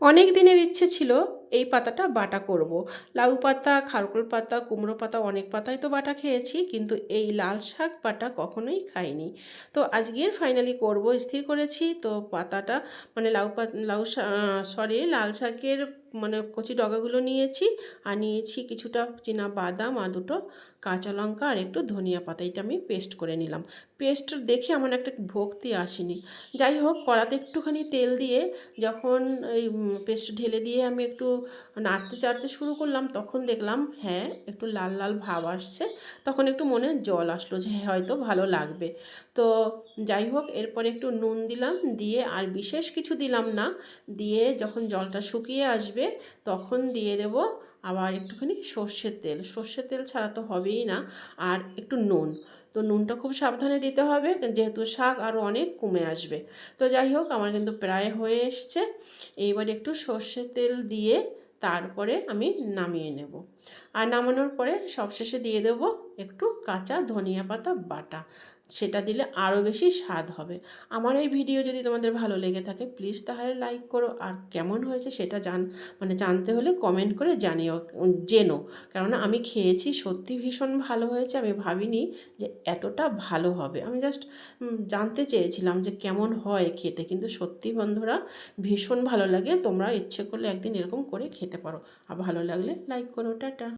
অনেক দিনের ইচ্ছে ছিল এই পাতাটা বাটা করব। লাউ পাতা, খারকোল পাতা, কুমড়ো পাতা, অনেক পাতাই তো বাটা খেয়েছি, কিন্তু এই লাল শাক বাটা কখনোই খাইনি। তো আজকের ফাইনালি করব স্থির করেছি। তো পাতাটা মানে লাল শাকের মানে কচি ডগাগুলো নিয়েছি, আর নিয়েছি কিছুটা চীনা বাদাম আর দুটো কাঁচা লঙ্কা আর একটু ধনিয়া পাতা। এটা আমি পেস্ট করে নিলাম। পেস্ট দেখে আমার একটা ভক্তি আসেনি। যাই হোক, কড়াতে একটুখানি তেল দিয়ে যখন এই পেস্ট ঢেলে দিয়ে আমি একটু নাড়তে চাড়তে শুরু করলাম, তখন দেখলাম হ্যাঁ একটু লাল লাল ভাব আসছে। তখন একটু মনে জল আসলো যে হ্যাঁ হয়তো ভালো লাগবে। তো যাই হোক, এরপরে একটু নুন দিলাম, দিয়ে আর বিশেষ কিছু দিলাম না। দিয়ে যখন জলটা শুকিয়ে আসবে তখন দিয়ে দেব আবার একটুখানি সর্ষের তেল ছাড়া তো হবেই না। আর একটু নুন। তো নুনটা খুব সাবধানে দিতে হবে, যেহেতু শাক আরও অনেক কমে আসবে। তো যাই হোক, আমার কিন্তু প্রায় হয়ে এসছে। এইবার একটু সর্ষের তেল দিয়ে তারপরে আমি নামিয়ে নেব। আর নামানোর পরে সবশেষে দিয়ে দেবো একটু কাঁচা ধনিয়া পাতা বাটা। সেটা দিলে আরও বেশি স্বাদ হবে। আমার এই ভিডিও যদি তোমাদের ভালো লেগে থাকে প্লিজ তাহলে লাইক করো, আর কেমন হয়েছে সেটা জানতে হলে কমেন্ট করে জেনো। কেননা আমি খেয়েছি, সত্যি ভীষণ ভালো হয়েছে। আমি ভাবিনি যে এতটা ভালো হবে। আমি জাস্ট জানতে চেয়েছিলাম যে কেমন হয় খেতে, কিন্তু সত্যি বন্ধুরা ভীষণ ভালো লাগে। তোমরা ইচ্ছে করলে একদিন এরকম করে খেতে পারো। আর ভালো লাগলে লাইক করো। টাটা।